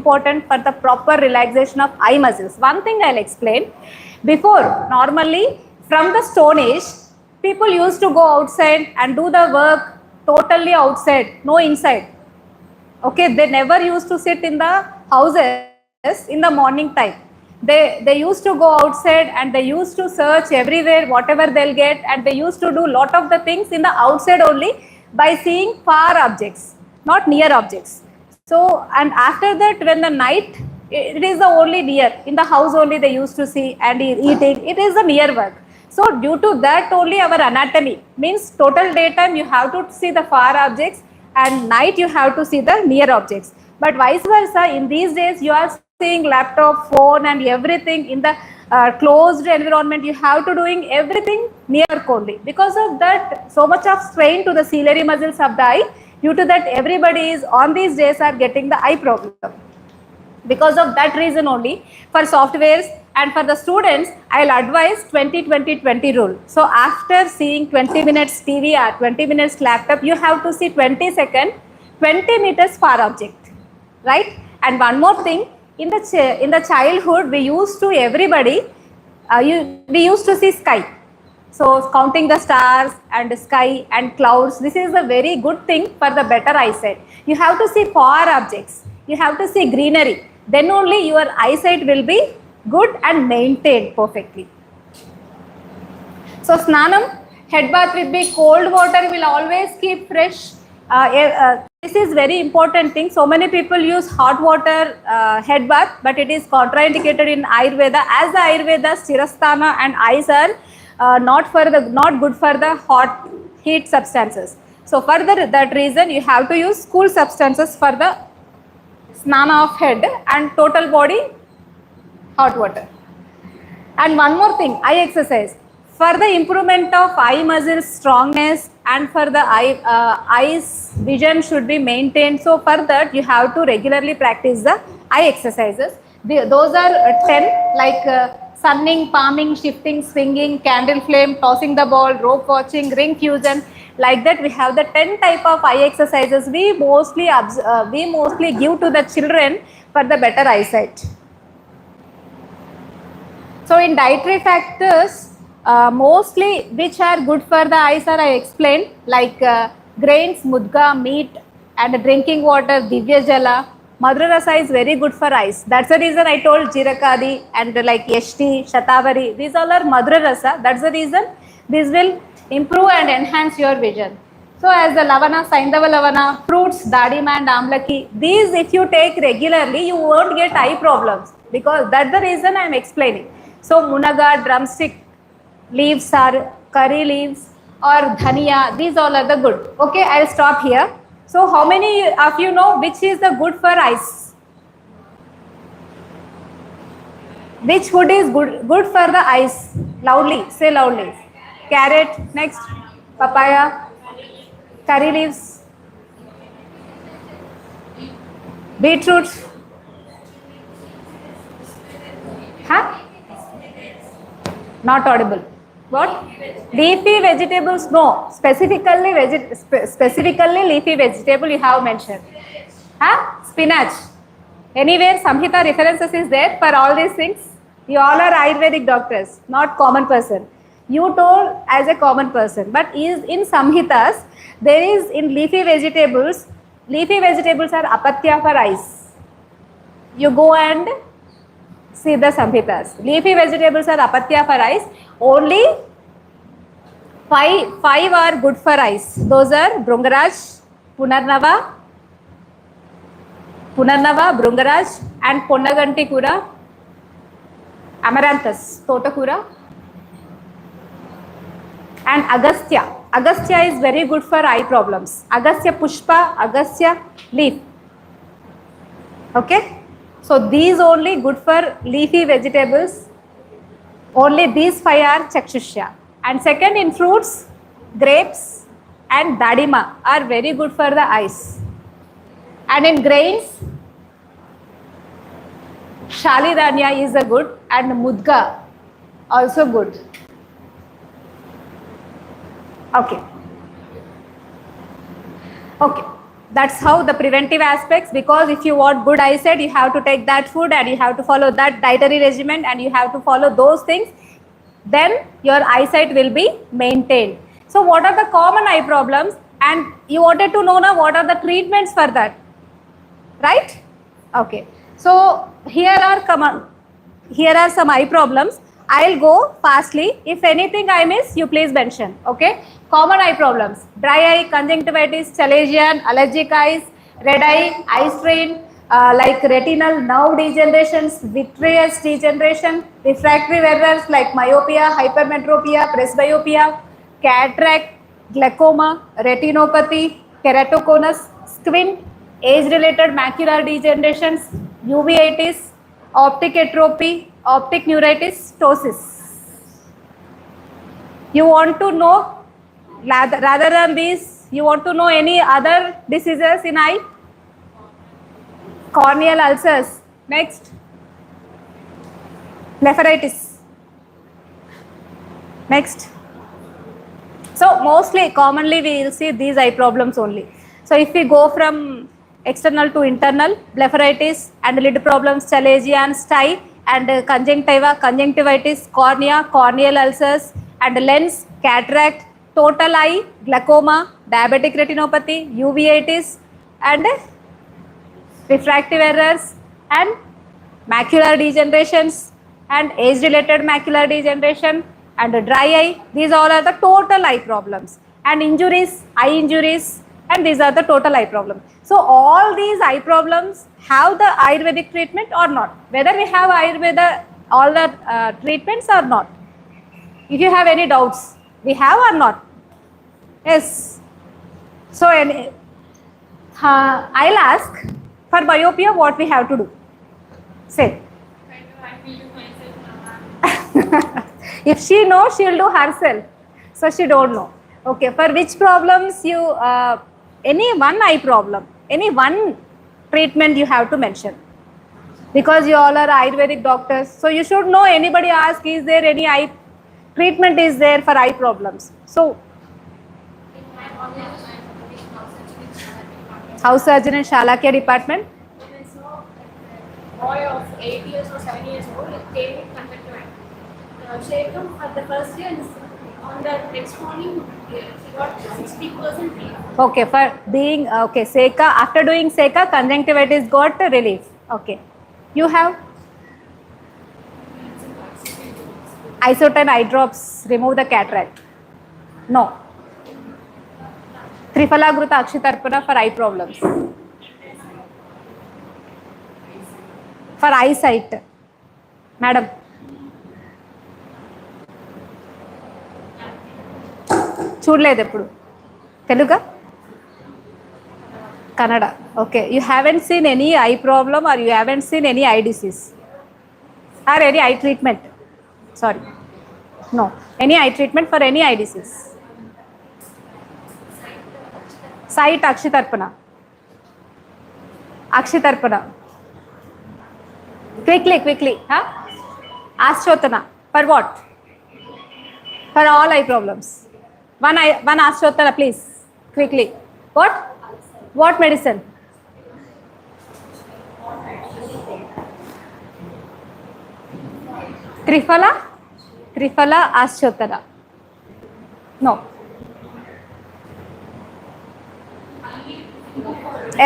important for the proper relaxation of eye muscles. One thing I'll explain. Before, normally from the Stone Age, people used to go outside and do the work totally outside, no inside. Okay, they never used to sit in the houses in the morning time. They used to go outside and they used to search everywhere whatever they'll get, and they used to do lot of the things in the outside only by seeing far objects, not near objects. So, and after that, when the night, it is the only near, in the house only they used to see and eating, it is the near work. So due to that only our anatomy, means total daytime you have to see the far objects and night you have to see the near objects. But vice versa, in these days you are seeing laptop, phone and everything in the closed environment. You have to doing everything near only. Because of that, so much of strain to the ciliary muscles of the eye. Due to that, everybody is on these days are getting the eye problem. Because of that reason only, for softwares and for the students, I'll advise 20-20-20 rule. So after seeing 20 minutes TV or 20 minutes laptop, you have to see 20 seconds, 20 meters far object, right? And one more thing, in the childhood, we used to we used to see sky. So counting the stars and sky and clouds, this is a very good thing for the better eyesight. You have to see far objects. You have to see greenery. Then only your eyesight will be good and maintained perfectly. So snanam, head bath will be cold water, will always keep fresh. This is very important thing. So many people use hot water head bath, but it is contraindicated in Ayurveda. As the Ayurveda, Sthirasthana and eyes are not good for the hot heat substances. So for that reason, you have to use cool substances for the snana of head and total body hot water. And one more thing, eye exercise. For the improvement of eye muscles strongness and for the eyes vision should be maintained. So for that you have to regularly practice the eye exercises. Those are 10 like sunning, palming, shifting, swinging, candle flame, tossing the ball, rope watching, ring fusion. Like that we have the 10 type of eye exercises we mostly give to the children for the better eyesight. So in dietary factors, mostly which are good for the eyes are I explained, like grains, mudga, meat and drinking water, divya jala. Madhura rasa is very good for eyes. That's the reason I told Jirakadi and like Yashti, Shatavari, these all are Madhura rasa. That's the reason this will improve and enhance your vision. So as the lavana, Saindava lavana, fruits, dadima and amlaki, these if you take regularly, you won't get eye problems, because that's the reason I am explaining. So munaga, drumstick leaves are curry leaves or dhania, these all are the good. Okay, I'll stop here. So how many of you know which is the good for eyes? Which food is good for the eyes? Loudly, say loudly. Carrot, next, papaya, curry leaves, beetroot, huh? Not audible. What? Leafy vegetables, no. Specifically leafy vegetable you have mentioned. Huh? Spinach. Anywhere Samhita references is there for all these things. You all are Ayurvedic doctors, not common person. You told as a common person, but is in Samhitas, there is in leafy vegetables are apatya for eyes. You go and see the Samhitas. Leafy vegetables are apatya for eyes. Only five are good for eyes. Those are Bhringaraj, Punarnava, Bhringaraj and Ponnaganti Kura, Amaranthus, Totakura and Agastya. Agastya is very good for eye problems. Agastya Pushpa, Agastya leaf. Okay. So these only good for leafy vegetables. Only these 5 are Chakshusha. And second, in fruits, grapes and dadima are very good for the eyes. And in grains, Shalidanya is a good and Mudga also good. Okay. Okay. That's how the preventive aspects, because if you want good eyesight, you have to take that food and you have to follow that dietary regimen and you have to follow those things, then your eyesight will be maintained. So what are the common eye problems, and you wanted to know now what are the treatments for that, right? Okay, so here are some eye problems. I'll go fastly. If anything I miss, you please mention. Okay. Common eye problems: dry eye, conjunctivitis, chalazion, allergic eyes, red eye, eye strain, like retinal nerve degenerations, vitreous degeneration, refractory errors like myopia, hypermetropia, presbyopia, cataract, glaucoma, retinopathy, keratoconus, squint, age-related macular degenerations, uveitis, optic atrophy, optic neuritis, ptosis. You want to know, rather than these, you want to know any other diseases in eye? Corneal ulcers. Next. Blepharitis. Next. So mostly, commonly we will see these eye problems only. So if we go from external to internal, blepharitis and lid problems, chalazion, stye, and conjunctiva, conjunctivitis, cornea, corneal ulcers, and lens, cataract, total eye, glaucoma, diabetic retinopathy, uveitis, and refractive errors, and macular degenerations, and age-related macular degeneration, and dry eye. These all are the total eye problems, and injuries, eye injuries, and these are the total eye problems. So all these eye problems have the Ayurvedic treatment or not? Whether we have Ayurveda, all the treatments or not? If you have any doubts, we have or not? Yes. So I'll ask, for myopia, what we have to do? Say. If she knows, she will do herself. So she don't know. Okay. For which problems you, any one eye problem, any one treatment you have to mention. Because you all are Ayurvedic doctors. So you should know, anybody ask, is there any eye treatment is there for eye problems? So house surgeon in Shalakya department. When I saw a boy of 8 years or 7 years old, it came with conjunctivitis. Shake him for the first day, and on the next morning, he got 60% relief. Okay, for being okay, Seka, after doing Seka, conjunctivitis got relief. Okay, you have Isoton eye drops, remove the cataract. No. Trifalagruta Akshitarpana for eye problems. For eyesight. Madam. చూడలేదు ఎప్పుడు తెలుగా Kannada okay you haven't seen any eye problem or you haven't seen any eye disease or any eye treatment sorry no any eye treatment for any eye disease sight అక్షితర్పణ quickly ఆశ్చోతన for what for all eye problems one Ashwatthana, please, quickly. What medicine? Trifala Ashwatthana. No.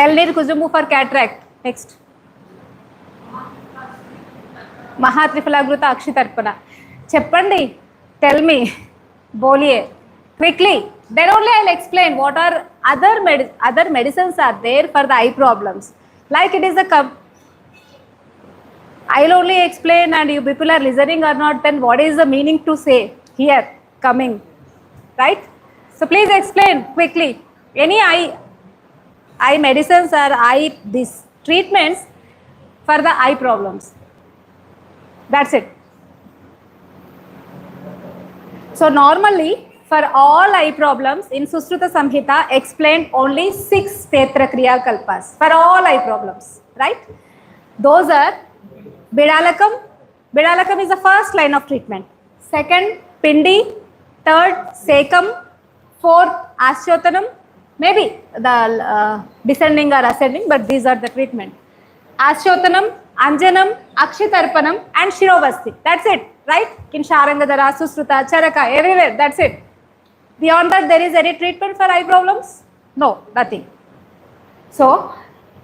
Elnir Kuzumbu for cataract. Next. Mahatrifalagruta Akshitarpana. Cheppandi. Tell me. Boliye. Quickly, then only I'll explain what are other medicines are there for the eye problems. Like it is I'll only explain, and you people are listening or not, then what is the meaning to say here coming, right? So please explain quickly. Any eye medicines or these treatments for the eye problems. That's it. So normally, for all eye problems, in Sushruta Samhita explained only 6 Tetra Kriya Kalpas for all eye problems, right? Those are Bidalakam. Bidalakam is the first line of treatment. Second, Pindi. Third, Sekam. Fourth, Ashyotanam. Maybe the descending or ascending, but these are the treatment. Ashyotanam, Anjanam, Akshitarpanam, and Shirovasti. That's it, right? Kinsharangadara, Susruta, Charaka, everywhere. That's it. Beyond that, there is any treatment for eye problems? No, nothing. So,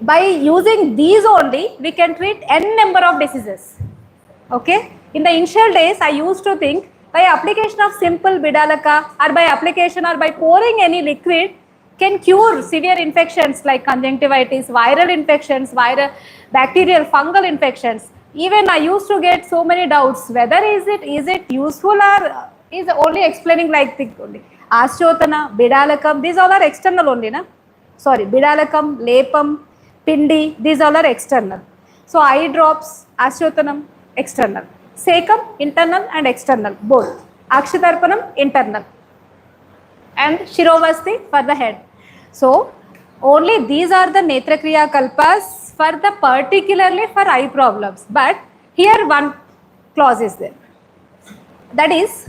by using these only, we can treat n number of diseases. Okay? In the initial days, I used to think by application of simple Bidalaka or by application or by pouring any liquid can cure severe infections like conjunctivitis, viral infections, viral, bacterial, fungal infections. Even I used to get so many doubts whether is it useful or is only explaining like the only. Ashyotana, Bidalakam, these all are external only, na? Sorry, Bidalakam, Lepam, Pindi, these all are external. So eye drops, Ashyotanam, external. Sekam, internal and external, both. Akshitarpanam, internal. And Shirovasti for the head. So only these are the Netrakriya Kalpas for the particularly for eye problems. But here one clause is there. That is,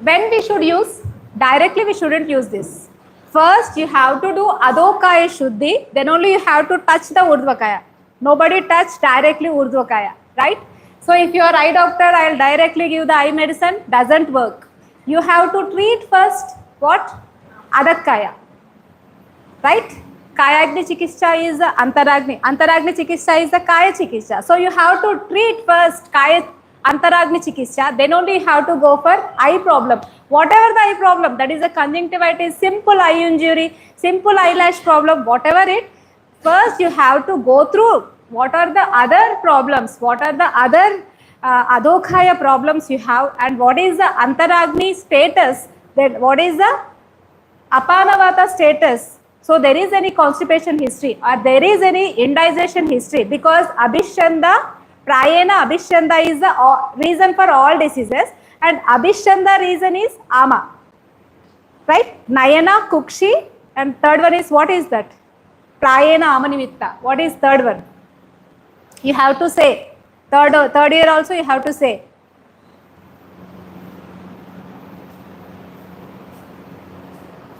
when we should use, directly we shouldn't use this. First you have to do Adokaya Shuddhi, then only you have to touch the Urdhvakaya. Nobody touch directly Urdhvakaya, right? So if you are eye doctor, I will directly give the eye medicine, doesn't work. You have to treat first what? Adakaya, right? Kayagni Chikitsa is the Antaragni. Antaragni Chikitsa is the Kaya Chikitsa. So you have to treat first Kaya Antaragni Chikitsa, then only you have to go for eye problem. Whatever the eye problem, that is a conjunctivitis, simple eye injury, simple eyelash problem, whatever it, first you have to go through what are the other problems, what are the other Adokaya problems you have, and what is the Antaragni status, then what is the Apanavata status. So there is any constipation history or there is any indigestion history, because Abhishanda, Prayena Abhishanda is the reason for all diseases, and Abhishanda reason is Ama, right? Nayana, Kukshi, and third one is, what is that? Prayena Amanimitta. What is third one? You have to say. Third year also you have to say.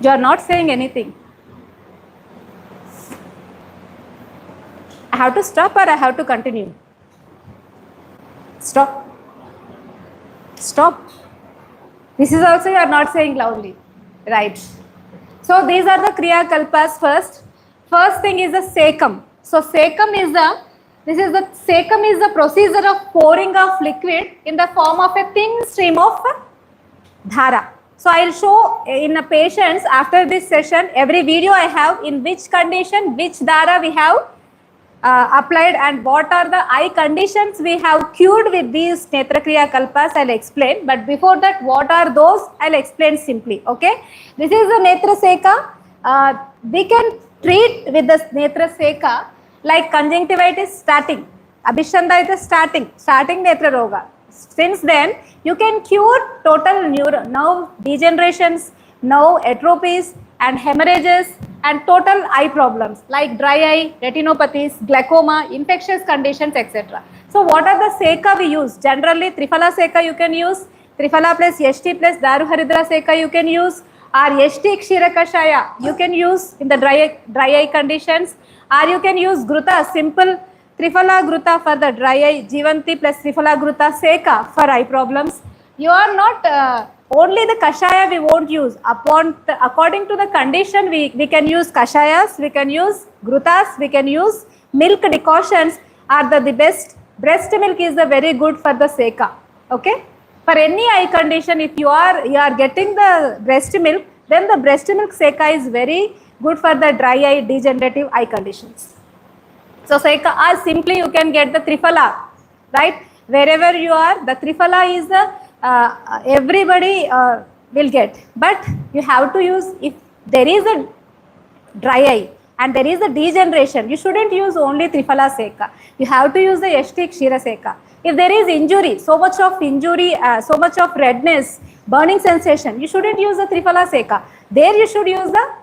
You are not saying anything. I have to stop or I have to continue? Stop. Stop. This is also you are not saying loudly. Right. So these are the Kriya Kalpas first. First thing is the Sekam. So Sekam is the procedure of pouring of liquid in the form of a thin stream of Dhara. So I will show in a patients after this session, every video I have in which condition, which Dhara we have applied and what are the eye conditions we have cured with these Netrakriya Kalpas, I will explain. But before that, what are those, I will explain simply. Okay. This is the Netra Seka. We can treat with the Netra Seka like conjunctivitis starting. Abhishanda is the starting Netra Roga. Since then, you can cure total nerve degenerations, nerve atropies and hemorrhages and total eye problems like dry eye, retinopathies, glaucoma, infectious conditions, etc. So what are the Seka we use? Generally, Triphala Seka you can use, Triphala plus Yashti plus Daruharidra Seka you can use, or Yashti Kshira Kashaya you can use in the dry eye conditions, or you can use Gruta, simple Triphala Gruta for the dry eye, Jivanti plus Triphala Gruta Seka for eye problems. You are not only the Kashaya we won't use. According to the condition, we can use Kashayas, we can use Grutas, we can use milk decoctions are the best. Breast milk is the very good for the Seka. Okay. For any eye condition, if you are getting the breast milk, then the breast milk Seka is very good for the dry eye, degenerative eye conditions. So Seka, or simply you can get the Triphala, right? Wherever you are, the Triphala is the everybody will get. But you have to use, if there is a dry eye and there is a degeneration, you shouldn't use only Triphala Seka. You have to use the Yashti Kshira Seka. If there is injury, so much of injury, so much of redness, burning sensation, you shouldn't use the Triphala Seka. There you should use the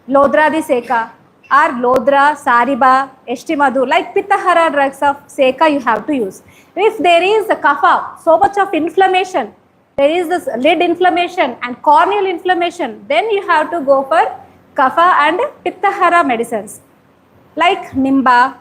Lodradi Seka or Lodra, Sariba, Eshtimadu, like Pittahara drugs of Seka you have to use. If there is a kapha, so much of inflammation, there is this lid inflammation and corneal inflammation, then you have to go for kapha and pittahara medicines like nimba,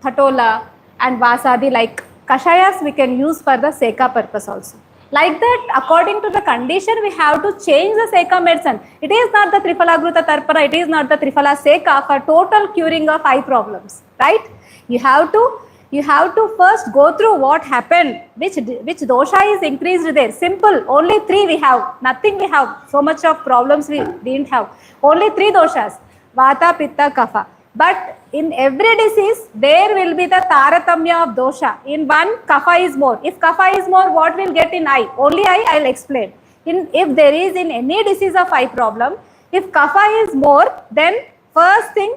thatola and vasadi, like kashayas we can use for the seka purpose also. Like that, according to the condition, we have to change the seka medicine. It is not the Triphalagruta Tarpana, it is not the Triphala Seka for total curing of eye problems, right? You have to first go through what happened, which dosha is increased there. Simple, only 3 we have, nothing we have. So much of problems we didn't have. Only 3 doshas, Vata, Pitta, Kapha. But in every disease, there will be the taratamya of dosha. In one, kapha is more. If kapha is more, what will get in eye? Only eye, I will explain. If there is in any disease of eye problem, if kapha is more, then first thing,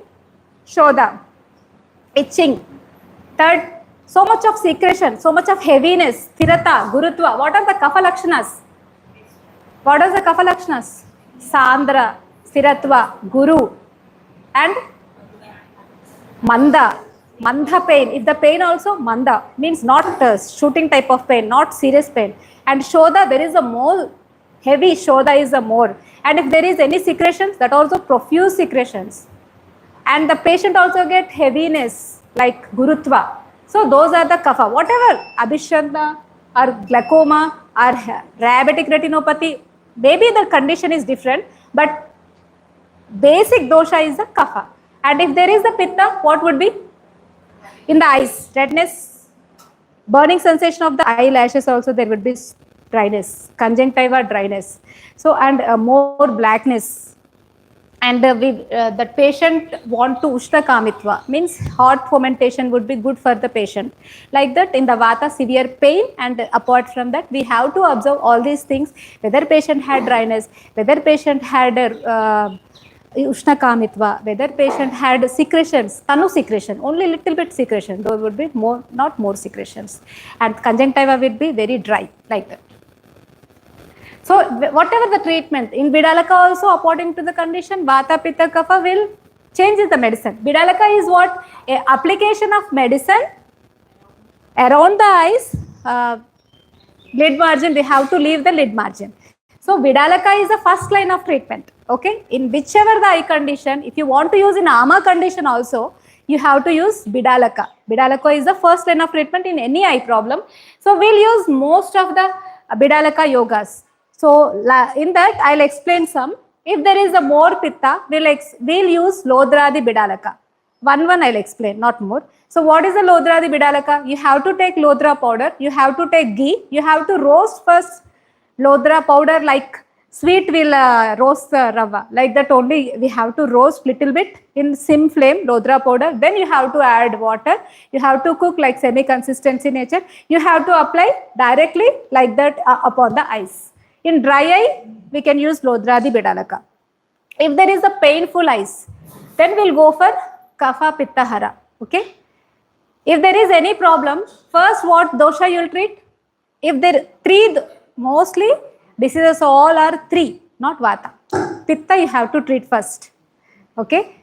shodha, itching. Third, so much of secretion, so much of heaviness, thirata, gurutva. What are the kapha lakshanas? What are the kapha lakshanas? Sandra, stiratva, guru, and Manda pain. If the pain also manda means not shooting type of pain, not serious pain. And shodha, there is a more heavy shodha is a more. And if there is any secretions, that also profuse secretions. And the patient also get heaviness like gurutva. So those are the kapha. Whatever abhishanda or glaucoma or diabetic retinopathy, maybe the condition is different, but basic dosha is the kapha. And if there is the pitta, what would be? In the eyes, redness, burning sensation of the eyelashes also, there would be dryness, conjunctiva dryness. So, and more blackness. And that patient want to ushna kamitva, means hot fomentation would be good for the patient. Like that, in the vata, severe pain, and apart from that, we have to observe all these things, whether patient had dryness, whether patient had ushna kamitva, whether patient had secretions, tanu secretion, only little bit secretion, those would be more, not more secretions, and conjunctiva will be very dry, like that. So whatever the treatment, in Bidalaka also according to the condition, Vata, Pitta, Kapha will change the medicine. Bidalaka is what? A application of medicine around the eyes, lid margin, we have to leave the lid margin. So Bidalaka is the first line of treatment. Okay, in whichever the eye condition, if you want to use in ama condition also, you have to use Bidalaka. Bidalaka is the first line of treatment in any eye problem. So we'll use most of the Bidalaka yogas. So in that I'll explain some. If there is a more pitta, we'll use Lodradi Bidalaka. One I'll explain, not more. So what is the Lodradi Bidalaka? You have to take Lodra powder, you have to take ghee, you have to roast first Lodra powder, like sweet will roast the rava, like that only we have to roast little bit in sim flame, Lodra powder. Then you have to add water, you have to cook like semi consistency nature, you have to apply directly like that upon the eyes. In dry eye, we can use Lodradi Bidalaka. If there is a painful eyes, then we'll go for Kapha Pitta Hara. Okay. If there is any problem, first what dosha you will treat? If there three, mostly diseases all are 3, not Vata. Pitta you have to treat first. Okay.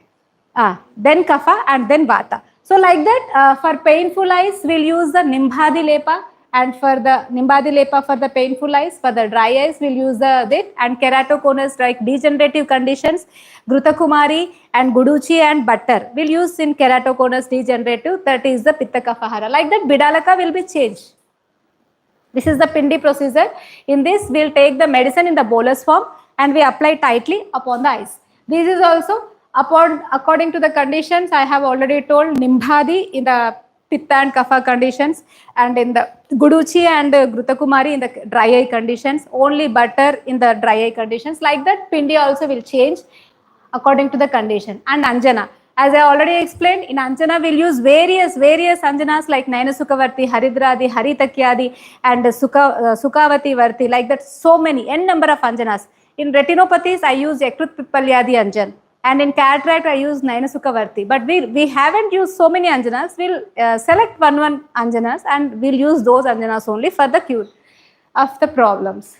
Then Kapha and then Vata. So like that, for painful eyes, we'll use the Nimbhadi Lepa, and for the Nimbhadi Lepa for the painful eyes, for the dry eyes, we'll use the and keratoconus, like degenerative conditions, Grutakumari and Guduchi and Butter. We'll use in keratoconus degenerative, that is the Pitta Kapha Hara. Like that, Bidalaka will be changed. This is the Pindi procedure. In this, we'll take the medicine in the bolus form and we apply tightly upon the eyes. This is also according to the conditions I have already told, Nimbhadi in the Pitta and Kapha conditions, and in the Guduchi and Grutakumari in the dry eye conditions, only Butter in the dry eye conditions. Like that, Pindi also will change according to the condition. And Anjana, as I already explained, in Anjana we'll use various Anjanas like Naina Sukhavarti, Haridradi, Haritakyadi and Sukhavati Varti, like that, so many, n number of Anjanas. In retinopathies, I use Yakrut Pipalyadi Anjan. And in cataract, I use Naina Sukhavarti. But we haven't used so many Anjanas. We'll select one Anjanas and we'll use those Anjanas only for the cure of the problems.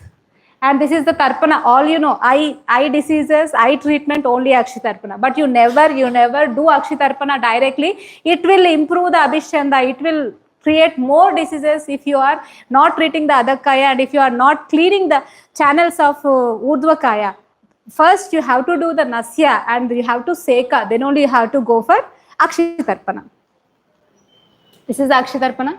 And this is the Tarpana, all you know, eye diseases, eye treatment, only Akshitarpana. But you never do Akshitarpana directly. It will improve the Abhishanda, it will create more diseases if you are not treating the Adakaya and if you are not clearing the channels of Urdhva Kaya. first you have to do the Nasya and you have to Seka, then only you have to go for Akshitarpana. This is Akshitarpana.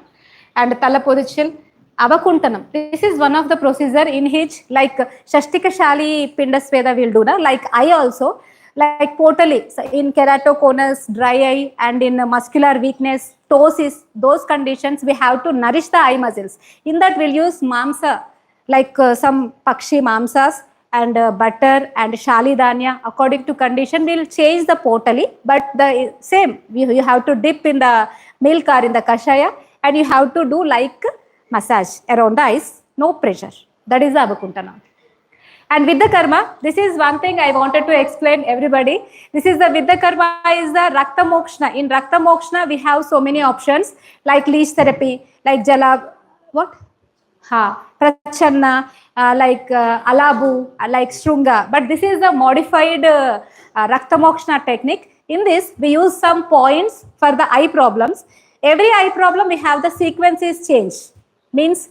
And Talapodichil, Avakuntanam. This is one of the procedure in which like Shashtikashali Pindasveda will do now, like eye also, like totally so in keratoconus, dry eye, and in muscular weakness, ptosis, those conditions we have to nourish the eye muscles. In that we'll use mamsa, like some pakshi mamsas and butter and shalidanya. According to condition, we'll change the potali, but the same, you have to dip in the milk or in the kashaya, and you have to do like massage around the eyes, no pressure. That is the Avakuntana. And Vidya Karma, this is one thing I wanted to explain everybody. This is the Vidya Karma is the Rakta Mokshana. In Rakta Mokshana, we have so many options like leech therapy, like Jala, what? Prachanna, like Alabu, like Shrunga. But this is the modified Rakta Mokshana technique. In this, we use some points for the eye problems. Every eye problem, we have the sequence is changed. Means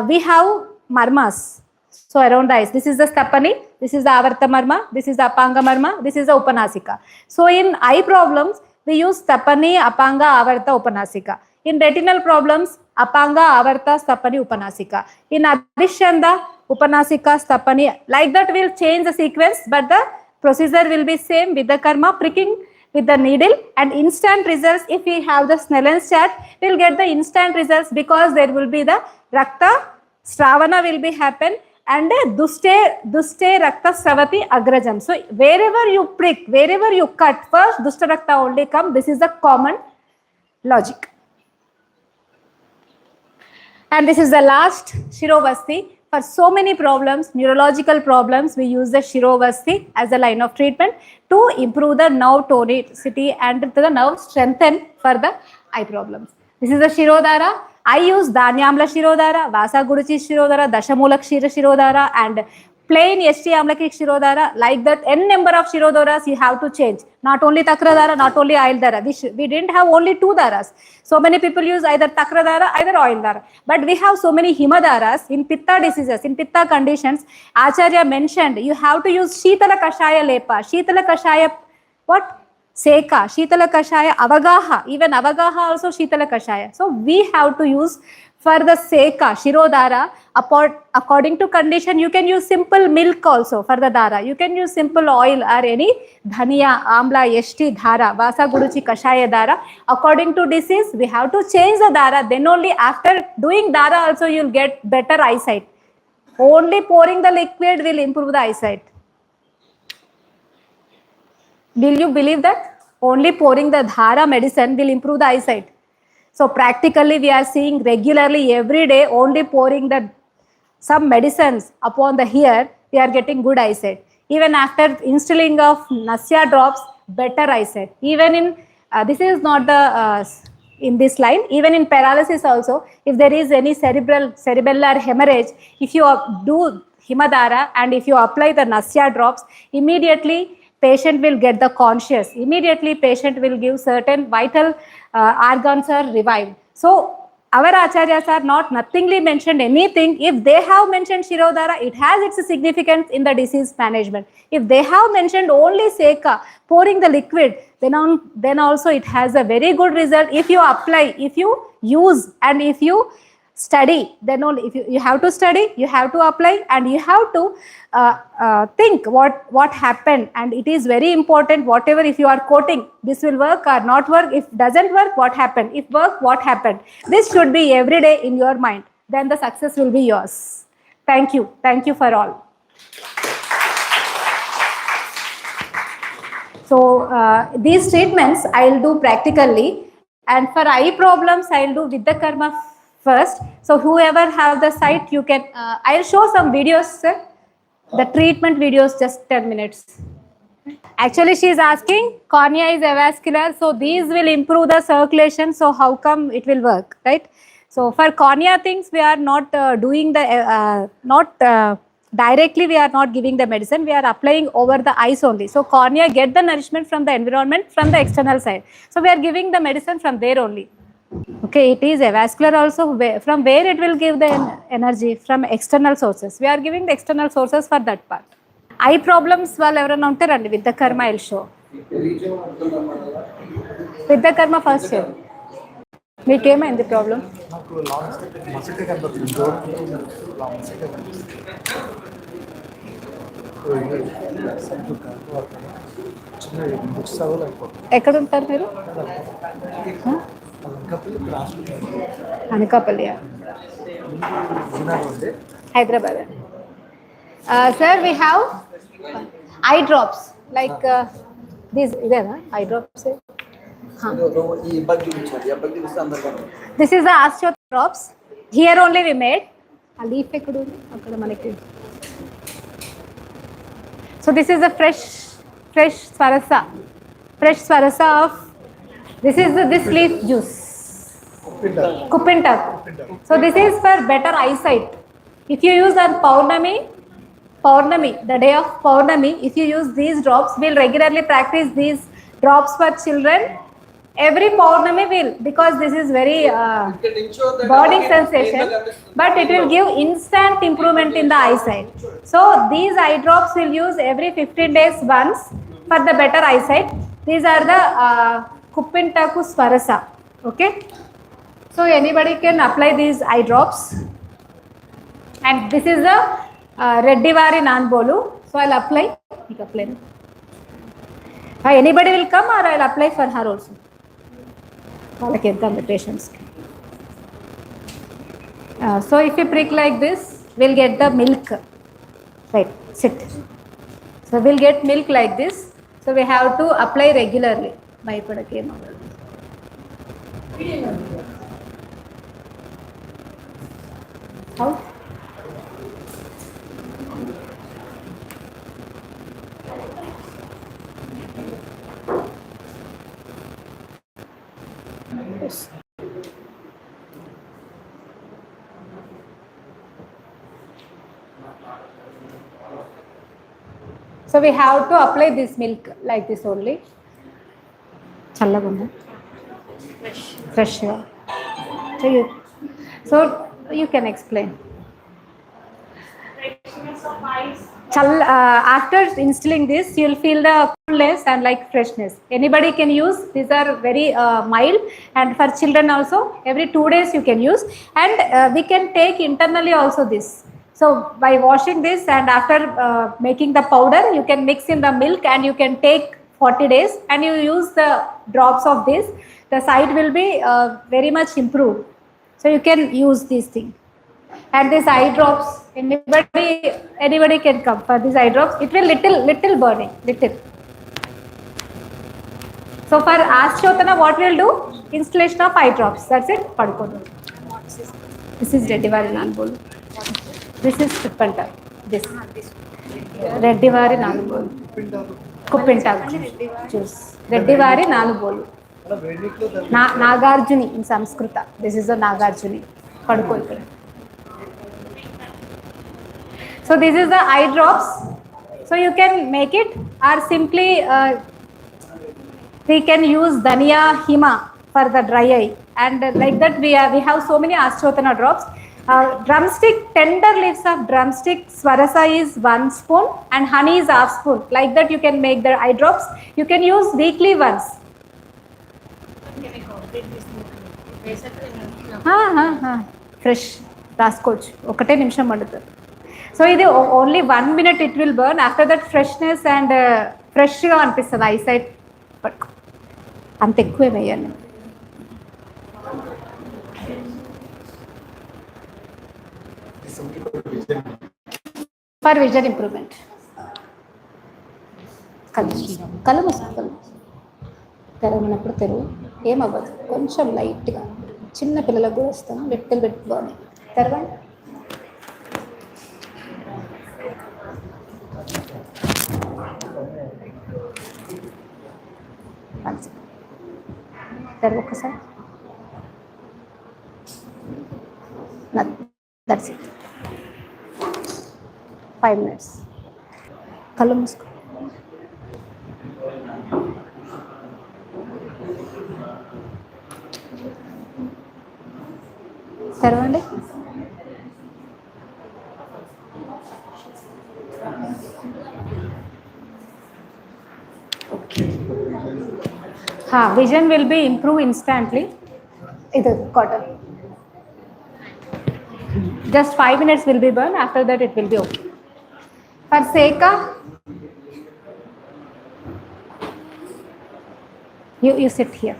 we have marmas. So around the eyes, this is the Stapani, this is the Avarta Marma, this is the Apanga Marma, this is the Upanasika. So in eye problems, we use Stapani, Apanga, Avarta, Upanasika. In retinal problems, Apanga, Avarta, Stapani, Upanasika. In Abhishanda, Upanasika, Stapani. Like that we'll change the sequence, but the procedure will be same with the karma, pricking with the needle, and instant results. If we have the Snellen's chart, we'll get the instant results because there will be the Rakta Stravana will be happen, and Duste Rakta Stravati Agrajam. So wherever you prick, wherever you cut, first Dusta Rakta only come. This is the common logic. And this is the last Shirovasti. For so many problems, neurological problems, we use the Shirovasti as a line of treatment to improve the nerve tonicity and the nerve strengthen for the eye problems. This is the Shirodhara. I use Dhanyamla Shirodhara, Vasa Guruchi Shirodhara, Dashamulak Shira Shirodhara, and plain ST Amlaki Shirodhara. Like that, n number of Shirodharas you have to change. Not only Takradhara, not only Oil Dhara. We didn't have only two Dharas. So many people use either Takradhara, either Oil Dhara. But we have so many Himadharas in Pitta diseases, in Pitta conditions. Acharya mentioned you have to use Shitala Kashaya Lepa. Shitala Kashaya, what? Seka, Shitala Kashaya, Avagaha, even Avagaha also Shitala Kashaya. So we have to use for the Seka, Shirodhara, according to condition, you can use simple milk also for the Dhara. You can use simple oil or any Dhania, Amla, Yeshti, Dhara, Vasa Guruchi Kashaya Dhara. According to disease, we have to change the Dhara. Then only after doing Dhara also you'll get better eyesight. Only pouring the liquid will improve the eyesight. Will you believe that? Only pouring the Dhara medicine will improve the eyesight. So practically we are seeing regularly every day only pouring some medicines upon the hair, we are getting good eyesight. Even after instilling of Nasya drops, better eyesight. Even in, this is not the, in this line, even in paralysis also, if there is any cerebellar hemorrhage, if you do Himadhara and if you apply the Nasya drops, immediately patient will get the conscious. Immediately patient will give certain vital organs are revived. So our acharyas are not nothingly mentioned anything. If they have mentioned Shirodhara, it has its significance in the disease management. If they have mentioned only Seka, pouring the liquid, then also it has a very good result. If you apply, if you use, and if you study, then only, if you have to study, you have to apply, and you have to think what happened. And it is very important, whatever, if you are quoting, this will work or not work. If doesn't work, what happened? If work, what happened? This should be every day in your mind. Then the success will be yours. Thank you. Thank you for all. So these treatments I'll do practically, and for eye problems I'll do Vidya Karma first. So whoever have the site, you can, I'll show some videos, sir. The treatment videos, just 10 minutes. Actually, she is asking, cornea is avascular, so these will improve the circulation. So how come it will work, right? So for cornea things, we are not doing the, directly we are not giving the medicine, we are applying over the eyes only. So cornea get the nourishment from the environment, from the external side. So we are giving the medicine from there only. Okay, it is avascular also. From where it will give the energy? From external sources. We are giving the external sources for that part. Eye problems వాళ్ళు ఎవరైనా ఉంటారండి with the కర్మ I'll show. With the కర్మ first మీకేమైంది problem? నాకు long side మసకే కనబడుతుంది. Door long మసకే కనిపిస్తుంది. చిన్న books చదవలేకపోతుంది. ఎక్కడ ఉంటారు మీరు? Anakapalli, Hyderabad. Sir, we have eye drops like these. ఇదేనా eye drops? This is the osteo drops. Here only we made. ఆ లీఫ్ ఎక్కడ ఉంది? అక్కడ మనకి. So this is a fresh swarasa of this leaf juice. Kupintak. So this is for better eyesight. If you use on Paurnami, the day of Paurnami, if you use these drops, we'll regularly practice these drops for children. Every Paurnami will, because this is very burning sensation, but it will give instant improvement in the eyesight. So these eye drops will use every 15 days once for the better eyesight. These are the Kupintaku Swarasa. Okay. So anybody can apply these eye drops. And this is the Reddivari Nanbolu. So I'll apply. Anybody will come or I'll apply for her also. వాళ్ళకి ఎంత ఉంది పేషెంట్స్కి. So if you prick like this, we'll get the milk. Right, sit. So we'll get milk like this. So we have to apply regularly. భయపడకేమో. How? So we have to apply this milk like this only. Challagunda. Fresh. So you can explain. After instilling this, you'll feel the coolness and like freshness. Anybody can use. These are very mild, and for children also, every 2 days you can use. And we can take internally also this. So by washing this and after making the powder, you can mix in the milk and you can take 40 days and you use the drops of this. The sight will be very much improved. So you can use this thing. And these eye drops, anybody can come for these eye drops. It will little burning, little. So for Ashtotana, what we'll do? Installation of eye drops. That's it. This is Reddivari Nanbolu. This is Kupintak. This Reddivari Nanbolu. Kupintak juice. Reddivari Nanbolu. Nagarjuni in Sanskrit. This is a Nagarjuni. So this is the eye drops. So you can make it, or simply we can use Dhania Hima for the dry eye, and like that we have so many Ashtotana drops. Drumstick, tender leaves of drumstick Swarasa is 1 spoon and honey is half spoon. Like that you can make the eye drops. You can use weekly once. Fresh రాసుకోవచ్చు, ఒకటే నిమిషం పడుతుంది. So ఇది only 1 minute it will burn. After that freshness and ఫ్రెష్గా అనిపిస్తుంది eyesight. పట్టుకో, అంత ఎక్కువ వేయాలి. For vision improvement. కళ్ళు మూసుకోవాలి, తెరవనప్పుడు తెరువు, ఏమవ్వదు, కొంచెం లైట్గా. చిన్న పిల్లలకు కూడా వస్తాను, లిటిల్ బిట్ బాగున్నాయి. తెరవండి. తెరవ ఒక్కసారి. That's it. 5 minutes. కళ్ళు మూసుకో. తెరవండి. vision will be improved instantly. Idu cotton. Just 5 minutes will be burned. After that, it will be okay. For Seca, you sit here.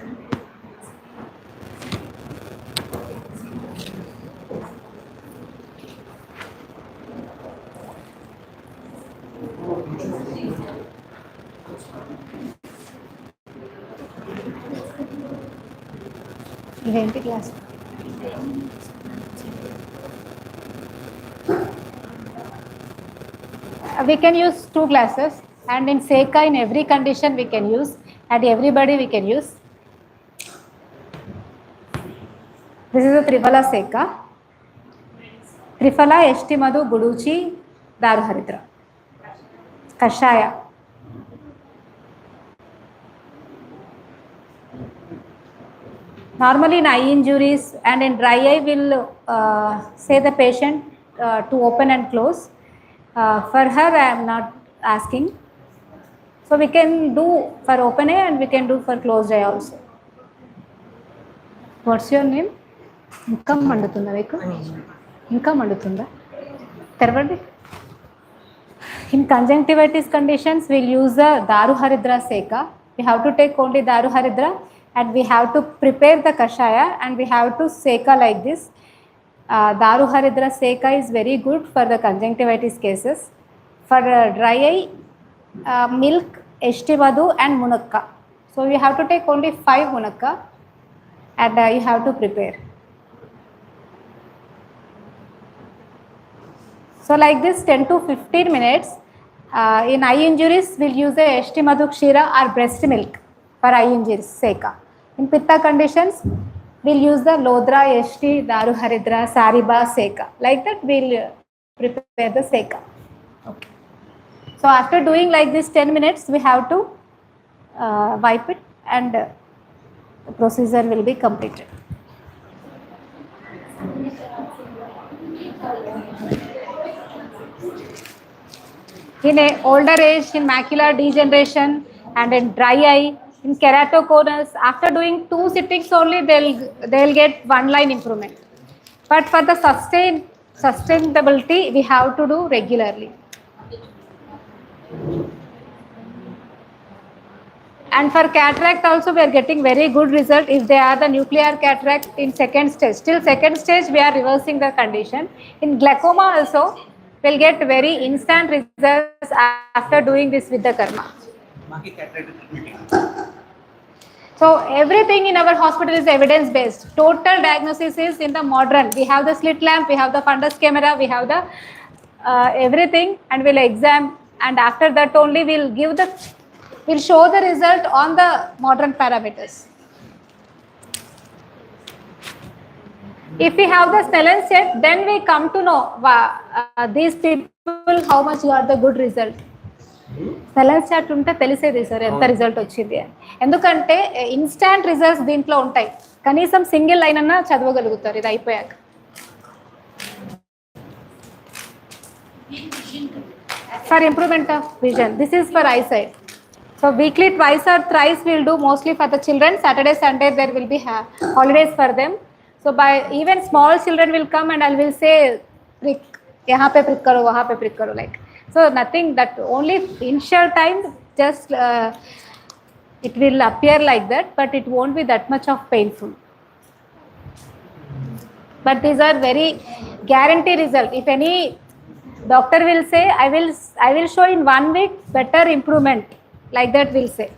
ఇదేంటి class we can use 2 glasses, and in Seca in every condition we can use, and everybody we can use. This is a Triphala Seca. Triphala, Eshtimadu, Guduchi, Daruharidra. Kashaya. Normally in eye injuries and in dry eye, will say the patient to open and close. For her, I am not asking. So we can do for open eye and we can do for closed eye also. What's your name? ఇంకా మండుతుందా మీకు ఇంకా మండుతుందా తెరవండి. In conjunctivitis conditions, we'll use the Daruharidra Seca. We have to take only Daruharidra and we have to prepare the Kashaya and we have to Seca like this. Daruharidra Seca is very good for the conjunctivitis cases. For dry eye, milk, Eshtivadu and Munakka. So you have to take only 5 Munakka and you have to prepare. So like this 10 to 15 minutes. In eye injuries, we'll use the Eshtimadu Kshira or breast milk for eye injuries, Seca. In Pitta conditions, we'll use the Lodra, Eshti, Daruharidra, Sariba, Seca. Like that, we'll prepare the Seca. Okay. So after doing like this 10 minutes, we have to wipe it and the procedure will be completed. In a older age, in macular degeneration and in dry eye, in keratoconus, after doing 2 sittings only, they'll get 1 line improvement. But for the sustainability, we have to do regularly. And for cataract also, we are getting very good result if they are the nuclear cataract in 2nd stage. Till 2nd stage, we are reversing the condition. In glaucoma also, we'll get very instant results after doing this with the karma. So everything in our hospital is evidence based. Total diagnosis is in the modern. We have the slit lamp, we have the fundus camera, we have the everything, and we'll examine, and after that only we'll show the result on the modern parameters. If we have the Snellen set, then we come to know these people how much got the good result. Snellen set ఉంటే తెలిసేది sir ఎంత result వచ్చింది అని. ఎందుకంటే instant results దీంట్లో ఉంటాయి. కనీసం single line అన్నా చదవగలుగుతారు ఇది అయిపోయాక. For improvement of vision, this is for eyesight. So weekly twice or thrice we'll do mostly for the children. Saturday, Sunday there will be holidays for them. So by even small children will come and I will say prick, yahan pe prick karo, wahan pe prick karo, like. So nothing, that only initial time just it will appear like that, but it won't be that much of painful. But these are very guarantee result. If any doctor will say I will show in 1 week better improvement, like that we'll say.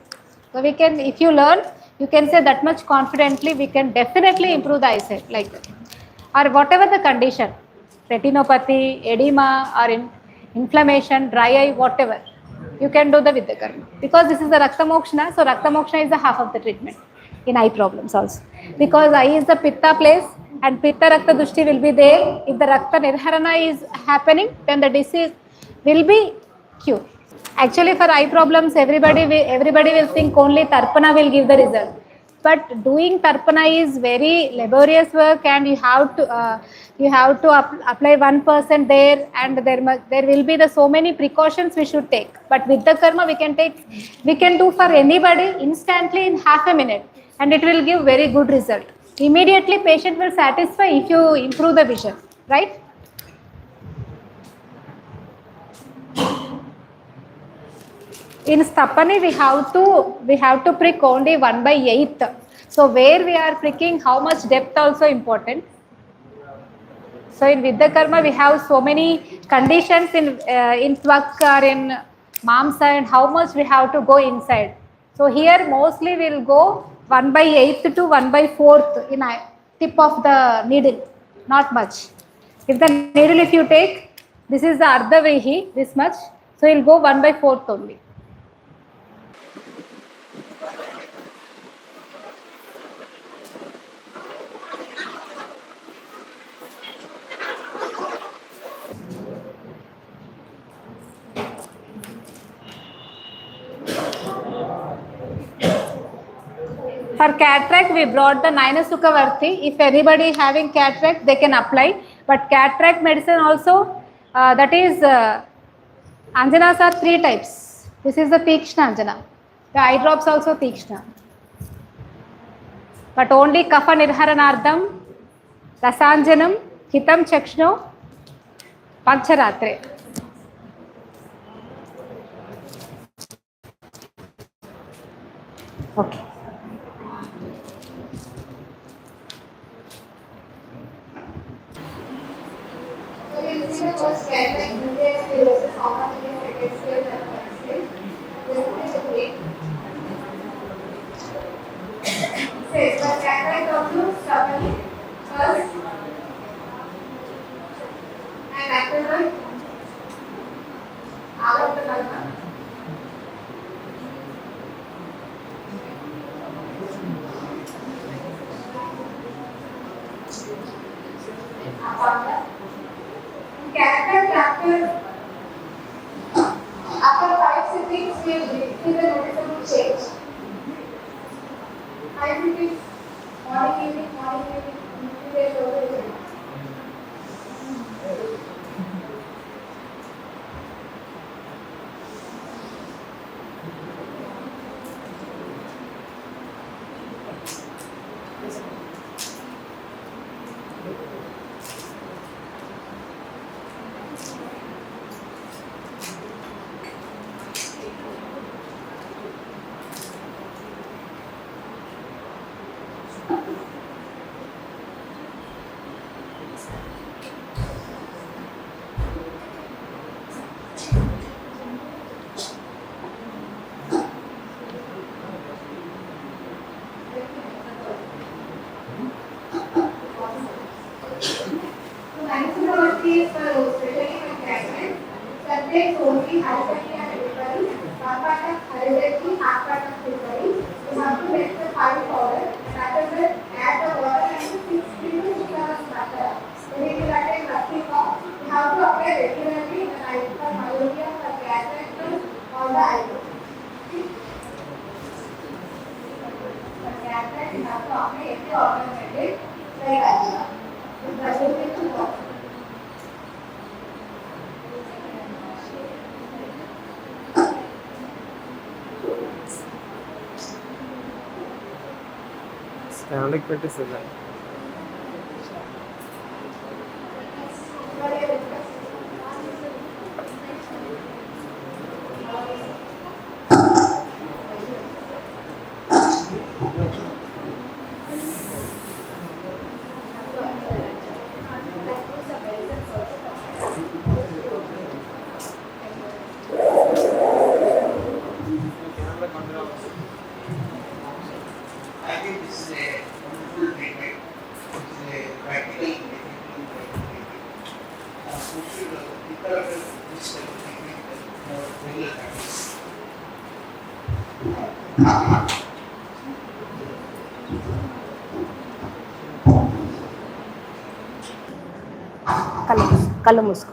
So we can, if you learn, you can say that much confidently, we can definitely improve the eyesight like that. Or whatever the condition, retinopathy, edema, or inflammation, dry eye, whatever, you can do the Vidyakarma. Because this is the Rakta Mokshana, so Rakta Mokshana is the half of the treatment in eye problems also. Because eye is the Pitta place and Pitta Rakta Dushti will be there. If the Rakta Nirharana is happening, then the disease will be cured. Actually for eye problems, everybody will think only Tarpana will give the result. but doing tarpana is very laborious work, and you have to apply 1% there, and there will be the so many precautions we should take. But with the karma we can do for anybody instantly in half a minute, and it will give very good result. Immediately patient will satisfy if you improve the vision, right? In Stapani we have to prick only 1/8. So where we are pricking, how much depth also important. So in Vidya Karma we have so many conditions in Twak or in Mamsa, and how much we have to go inside. So here mostly we will go 1/8 to 1/4 in a tip of the needle, not much. If the needle, if you take, this is the Ardha Vehi, this much, so you will go 1/4 only. For cataract, we brought the Nainasukavarti. If anybody having cataract, they can apply. But cataract medicine also, that is, Anjanas are 3 types. This is the Tikshna Anjana. The eye drops also Tikshna. But only Kapha Nirharanardham, Rasanjanam, Hitam Chakshno, Pancharatre. Okay. Cataract after 5 sittings will give a noticeable change. 5 sittings, morning, evening, subjects only heredity and delivery, one part of heredity, half part of delivery. You have to make the 5 powder, and after that add the water and 6 to 6 hours butter. Then it will attain nothing off. You have to apply regularly the night for myopia, for cataract, on the eyebrow. For cataract, you have to apply every alternative like eyebrow. That will be too long. Standing criticism. I think this is a wonderful treatment. It is a practical treatment. We should develop this treatment in our regular practice. కళ్ళు మూసుకో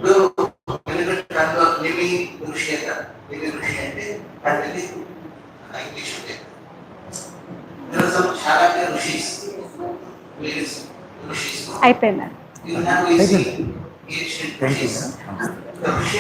ఇప్పుడు ఎందుకంటే దాంట్లో నిమి ఋషి అంటారు. నిమి ఋషి అంటే Pandit English అంటే చాలా ఋషిస్ ఋషిస్ అయిపోయిందండి. You have to see Thank you. ancient rishis. The ఋషి